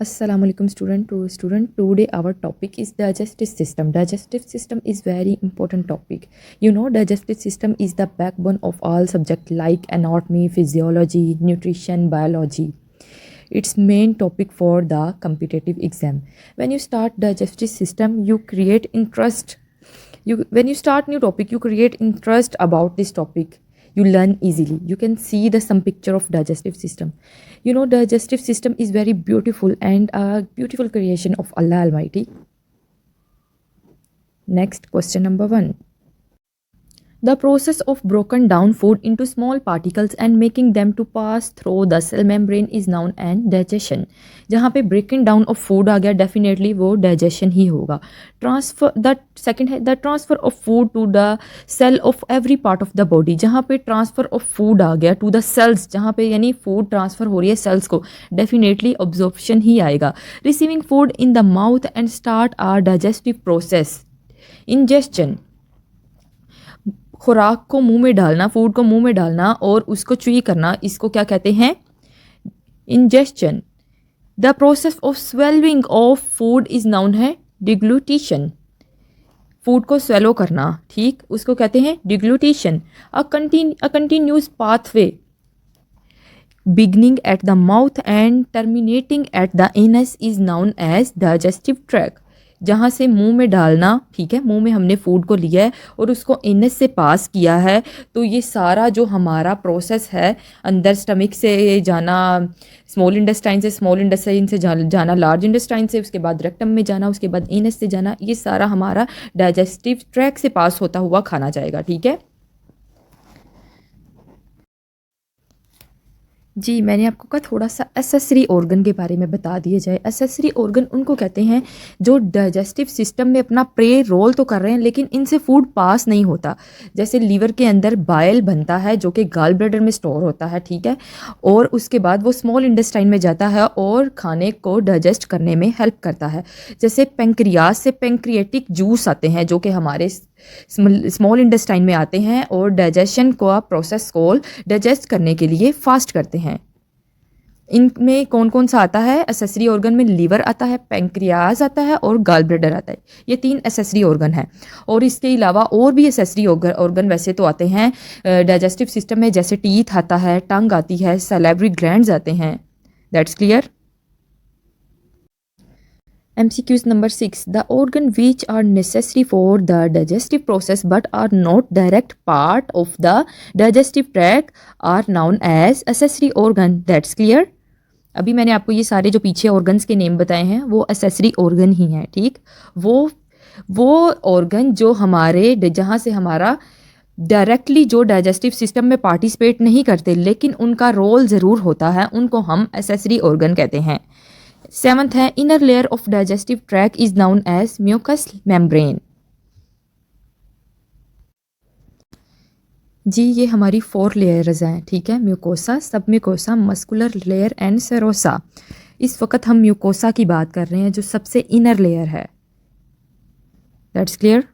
Assalamu alaikum student. Today our topic is digestive system. Digestive system is very important topic. You know, digestive system is the backbone of all subject like anatomy, physiology, nutrition, biology. It's main topic for the competitive exam. When you start digestive system, you create interest. When you start new topic, you create interest about this topic. You learn easily. You can see some picture of digestive system. You know, digestive system is very beautiful and a beautiful creation of Allah Almighty. Next, question number 1. The process of broken down food into small particles and making them to pass through the cell membrane is known as digestion. जहाँ पे breaking down of food आ गया, definitely वो digestion ही होगा. Second है the transfer of food to the cell of every part of the body. जहाँ पे transfer of food आ गया to the cells, जहाँ पे यानी food transfer हो रही है cells को, definitely absorption ही आएगा. Receiving food in the mouth and start our digestive process. Ingestion, खुराक को मुंह में डालना, फूड को मुंह में डालना और उसको च्यूई करना, इसको क्या कहते हैं? Ingestion. The process of swallowing of food is known है डिग्लूटेशन. फूड को स्वेलो करना, ठीक, उसको कहते हैं deglutition. A continuous pathway beginning at the mouth and terminating at the anus is known as digestive tract. जहाँ से मुंह में डालना, ठीक है, मुंह में हमने फूड को लिया है और उसको एनस से पास किया है, तो ये सारा जो हमारा प्रोसेस है, अंदर स्टमक से जाना स्मॉल इंटेस्टाइन से जाना लार्ज इंटेस्टाइन से, उसके बाद रेक्टम में जाना, उसके बाद एनस से जाना, ये सारा हमारा डाइजेस्टिव ट्रैक्ट से पास होता हुआ खाना जाएगा. ठीक है जी, मैंने आपको कहा थोड़ा सा एसेसरी ऑर्गन के बारे में बता दिया जाए. एसेसरी ऑर्गन उनको कहते हैं जो डाइजेस्टिव सिस्टम में अपना प्ले रोल तो कर रहे हैं लेकिन इनसे फूड पास नहीं होता. जैसे लीवर के अंदर बाइल बनता है जो कि गाल ब्लैडर में स्टोर होता है, ठीक है, और उसके बाद वो स्मॉल इंटेस्टाइन में जाता है और खाने को डाइजेस्ट करने में हेल्प करता है. जैसे पेंक्रियाज से पेंक्रिएटिक जूस आते हैं जो कि हमारे स्मॉल इंटेस्टाइन में आते हैं और डाइजेशन को प्रोसेस को डाइजेस्ट करने के लिए फास्ट करते हैं. इनमें कौन कौन सा आता है? एसेसरी ऑर्गन में लीवर आता है, पेंक्रियाज आता है और गाल ब्लैडर आता है. ये 3 एसेसरी ऑर्गन है. और इसके अलावा और भी एसेसरी ऑर्गन वैसे तो आते हैं डाइजेस्टिव सिस्टम में, जैसे टीथ आता है, टंग आती है, सैलिवरी ग्लैंड्स आते हैं. That's clear. MCQs number 6. The organ which are necessary for the digestive process but are not direct part of the digestive tract are known as accessory organ. That's clear. अभी मैंने आपको ये सारे जो पीछे organs के नेम बताए हैं वो एसेसरी ऑर्गन ही हैं, ठीक. वो ऑर्गन जो हमारे जहाँ से हमारा डायरेक्टली जो डाइजेस्टिव सिस्टम में पार्टिसिपेट नहीं करते लेकिन उनका रोल ज़रूर होता है, उनको हम एसेसरी ऑर्गन कहते हैं. 7th है inner layer of digestive track is known as mucous membrane. जी, ये हमारी 4 लेयर्स हैं, ठीक है. Mucosa, submucosa, muscular layer and serosa. इस वक्त हम म्यूकोसा की बात कर रहे हैं जो सबसे इनर लेयर है. That's clear.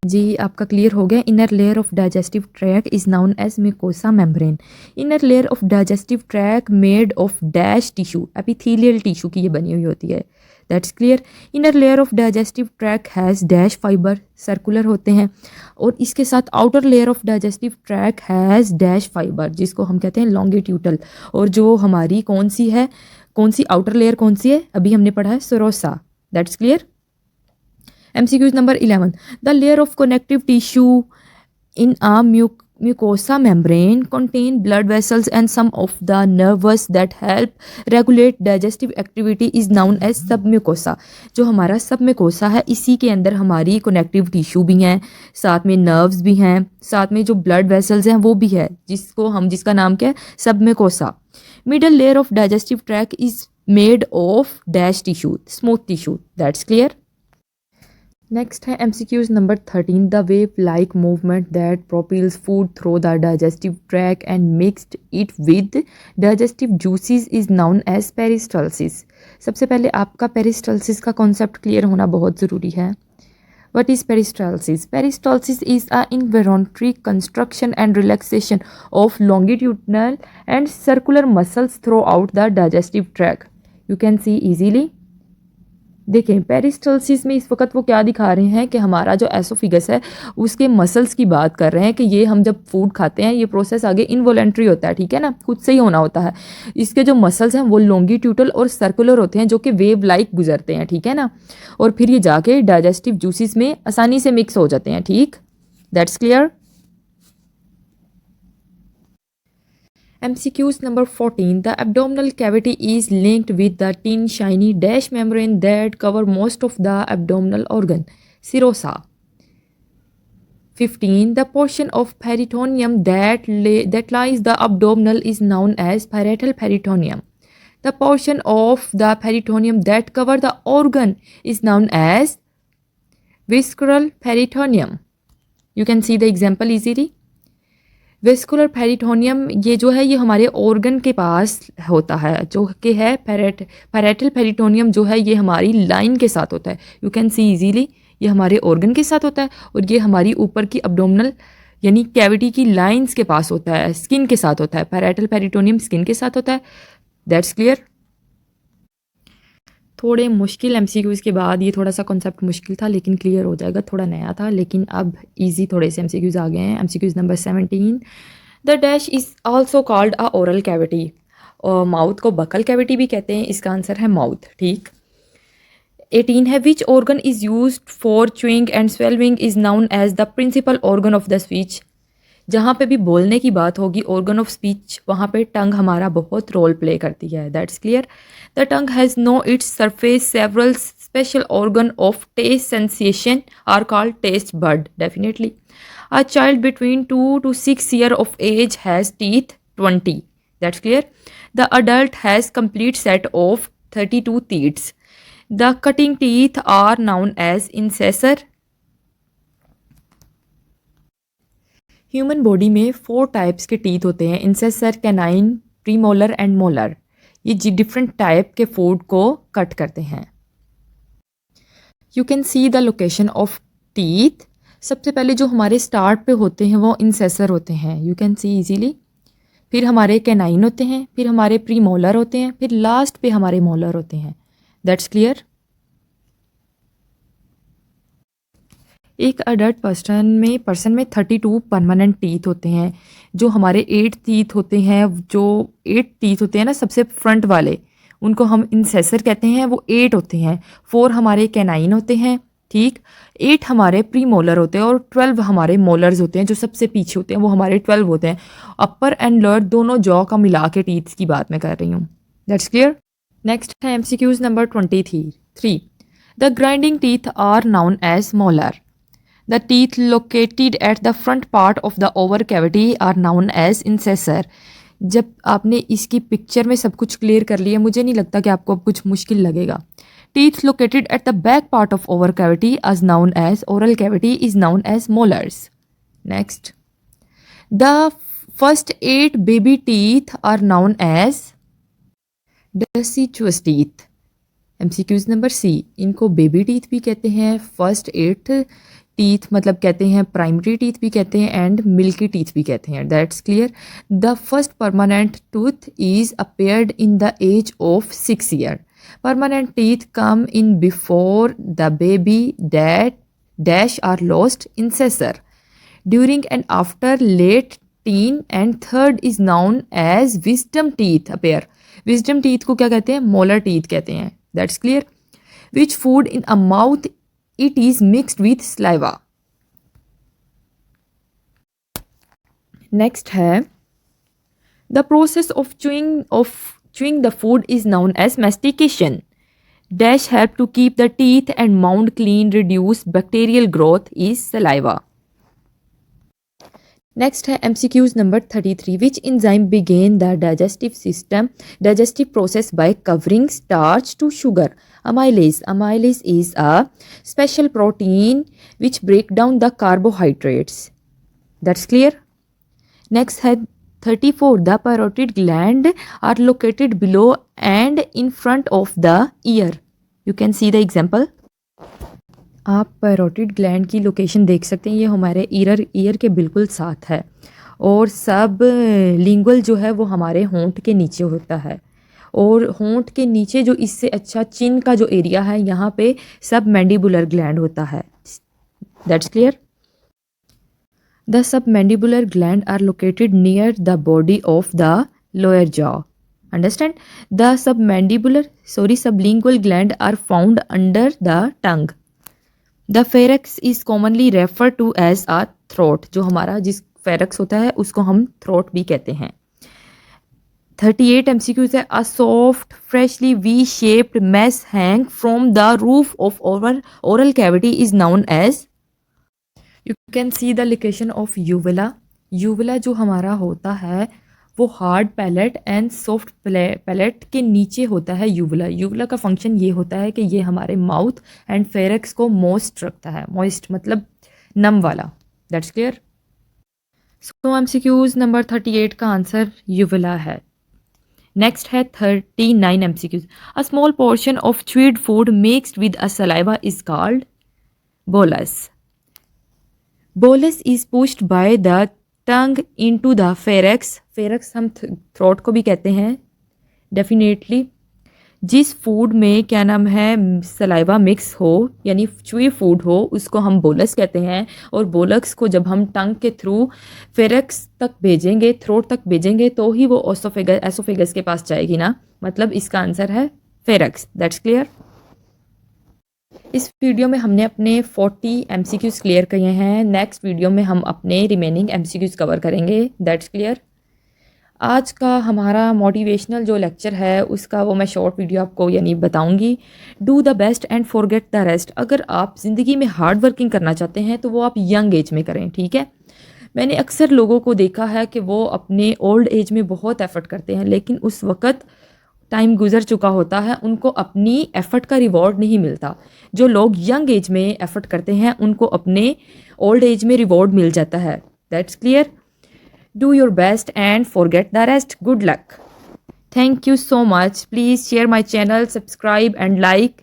जी, आपका क्लियर हो गया. Inner layer of digestive track is known as mucosa membrane. Inner layer of digestive tract made of dash tissue, epithelial tissue की ये बनी हुई होती है. That's clear. Inner layer of digestive tract has dash fibre, circular होते हैं. और इसके साथ outer layer of digestive tract has dash fibre, जिसको हम कहते हैं लॉन्गिट्यूडल. और जो हमारी कौन सी आउटर लेयर कौन सी है? अभी हमने पढ़ा है serosa. That's clear. MCQs number 11. The layer of connective tissue in a mucosa membrane contain blood vessels and some of the nerves that help regulate digestive activity is known as submucosa. जो हमारा submucosa है इसी के अंदर हमारी connective tissue भी हैं, साथ में नर्व्स भी हैं, साथ में जो ब्लड वेसल्स हैं वो भी है, जिसका नाम क्या है? Submucosa. Middle layer of digestive track is made of dash tissue, smooth tissue. That's clear. Next है MCQs number 13. The wave like movement that propels food through the digestive track and mixed it with digestive juices is known as peristalsis. सबसे पहले आपका peristalsis का concept clear होना बहुत ज़रूरी है. What is peristalsis? Peristalsis is a involuntary construction and relaxation of longitudinal and circular muscles through out the digestive track. You can see easily. देखें पेरिस्टल्सिस में इस वक्त वो क्या दिखा रहे हैं कि हमारा जो एसोफिगस है उसके मसल्स की बात कर रहे हैं कि ये हम जब फूड खाते हैं ये प्रोसेस आगे इनवॉलेंट्री होता है, ठीक है ना, खुद से ही होना होता है। इसके जो मसल्स हैं वो लॉन्गिट्यूडल और सर्कुलर होते हैं जो कि वेव लाइक गुजरते हैं, ठीक है ना, और फिर ये जाके डाइजेस्टिव जूसेस में आसानी से मिक्स हो जाते हैं, ठीक, that's clear. MCQs number 14. The abdominal cavity is linked with the thin shiny dash membrane that cover most of the abdominal organ, serosa. 15. The portion of peritoneum that lies the abdominal is known as parietal peritoneum. The portion of the peritoneum that cover the organ is known as visceral peritoneum. You can see the example easily. Vascular peritoneum ये जो है ये हमारे organ के पास होता है जो कि है पैरेटल पेरिटोनियम जो है ये हमारी लाइन के साथ होता है। यू कैन सी इजीली ये हमारे ऑर्गन के साथ होता है और ये हमारी ऊपर की अब्डोमिनल यानी कैविटी की लाइंस के पास होता है, स्किन के साथ होता है। पैरेटल पेरिटोनियम स्किन के साथ होता है, दैट्स क्लियर। थोड़े मुश्किल MCQs के बाद ये थोड़ा सा कॉन्सेप्ट मुश्किल था लेकिन क्लियर हो जाएगा, थोड़ा नया था लेकिन अब इजी थोड़े से MCQs आ गए हैं। MCQs number 17। The dash is also called a oral cavity, और माउथ को बकल कैविटी भी कहते हैं, इसका आंसर है माउथ, ठीक। 18 है which organ is used for chewing and swallowing is known as the principal organ of the speech. जहाँ पे भी बोलने की बात होगी ऑर्गन ऑफ स्पीच वहाँ पे टंग हमारा बहुत रोल प्ले करती है, that's clear. The tongue has no its surface several special organ of taste sensation are called taste bud, definitely. A child between 2 to 6 years of age has teeth 20, that's clear. The adult has complete set of 32 teeth. The cutting teeth are known as incisor. Human body में 4 types के teeth होते हैं, इंसेसर, canine, premolar and molar. ये different type के food को cut करते हैं। You can see the location of teeth. सबसे पहले जो हमारे स्टार्ट पे होते हैं वो इंसेसर होते हैं, यू कैन सी इजीली। फिर हमारे कैनाइन होते हैं, फिर हमारे प्रीमोलर होते हैं, फिर लास्ट पे हमारे मोलर होते हैं, दैट्स क्लियर। एक अडल्ट पर्सन में 32 परमानेंट टीथ होते हैं। जो हमारे 8 टीथ होते हैं, जो 8 टीथ होते हैं ना सबसे फ्रंट वाले, उनको हम इंसेसर कहते हैं, वो 8 होते हैं। 4 हमारे कैनाइन होते हैं, ठीक। 8 हमारे प्री मोलर होते हैं और 12 हमारे मोलर्स होते हैं जो सबसे पीछे होते हैं, वो हमारे 12 होते हैं। अपर एंड लोअर दोनों जॉ का मिला के टीथ की बात मैं कर रही हूँ, दैट्स क्लियर। नेक्स्ट है MCQs number 23। The grinding teeth are known as molar. The teeth located at the front part of the oval cavity are known as incisor. जब आपने इसकी पिक्चर में सब कुछ क्लियर कर लिया, मुझे नहीं लगता कि आपको अब कुछ मुश्किल लगेगा। Teeth located at the back part of oval cavity as known as oral cavity is known as molars. Next, the first 8 baby teeth are known as deciduous teeth. MCQs number C, इनको baby teeth भी कहते हैं, first 8 teeth मतलब कहते हैं, primary teeth भी कहते हैं एंड मिल्की टीथ भी कहते हैं, that's clear. The first permanent tooth is appeared in the age of 6 years. Permanent teeth come in before the baby dash are lost incisor during and after late teen and third is known as wisdom teeth appear. Wisdom teeth को क्या कहते हैं? Molar teeth कहते हैं, that's clear. Which food in a mouth it is mixed with saliva. Next है the process of chewing the food is known as mastication. Dash help to keep the teeth and mouth clean, reduce bacterial growth is saliva. Next है MCQs number 33. Which enzyme began the digestive process by covering starch to sugar? Amylase. Amylase is a special protein which break down the carbohydrates. That's clear. Next है 34. The parotid gland are located below and in front of the ear. You can see the example. आप parotid gland की location देख सकते हैं, ये हमारे year के बिल्कुल साथ है और सब लिंगुअल जो है वो हमारे होंठ के नीचे होता है और होंठ के नीचे जो इससे अच्छा चिन का जो एरिया है यहाँ पे सब मैंडिबुलर ग्लैंड होता है. That's clear. The submandibular gland are located near the body of the lower jaw. Understand? The sublingual gland are found under the tongue. The pharynx is commonly referred to as a throat. जो हमारा जिस pharynx होता है उसको हम throat भी कहते हैं. 38 MCQs है. A soft, freshly V-shaped mass hang from the roof of oral cavity is known as. You can see the location of uvula. Uvula जो हमारा होता है वो hard palate and soft palate के नीचे होता है यूवुला. यूवुला का फंक्शन ये होता है कि ये हमारे माउथ एंड फेरेक्स को मॉइस्ट रखता है. मॉइस्ट मतलब नम वाला. That's clear. So MCQs number 38 का आंसर यूवुला है. नेक्स्ट है 39 MCQs. A small portion of chewed food mixed with a saliva is called bolus. Bolus is pushed by the tongue into the Farex. Farex हम throat को भी कहते हैं definitely. जिस food में क्या नाम है सलाइवा मिक्स हो यानी च्यूई फूड हो उसको हम बोलस कहते हैं. और बोलक्स को जब हम टंग के थ्रू फेरेक्स तक भेजेंगे, थ्रोट तक भेजेंगे तो ही वो एसोफेगस के पास जाएगी ना. मतलब इसका आंसर है फेरेक्स. That's clear. इस वीडियो में हमने अपने 40 MCQs क्लियर किए हैं. नेक्स्ट वीडियो में हम अपने रिमेनिंग MCQs कवर करेंगे. That's clear. आज का हमारा मोटिवेशनल जो लेक्चर है उसका वो मैं शॉर्ट वीडियो आपको यानी बताऊंगी. Do the best and forget the rest. अगर आप ज़िंदगी में हार्ड वर्किंग करना चाहते हैं तो वो आप यंग एज में करें. ठीक है. मैंने अक्सर लोगों को देखा है कि वो अपने ओल्ड एज में बहुत एफर्ट करते हैं लेकिन उस वक़्त टाइम गुजर चुका होता है, उनको अपनी एफ़र्ट का रिवॉर्ड नहीं मिलता. जो लोग यंग एज में एफ़र्ट करते हैं उनको अपने ओल्ड एज में रिवॉर्ड मिल जाता है. That's clear. Do your best and forget the rest. Good luck. Thank you so much. Please share my channel, subscribe and like.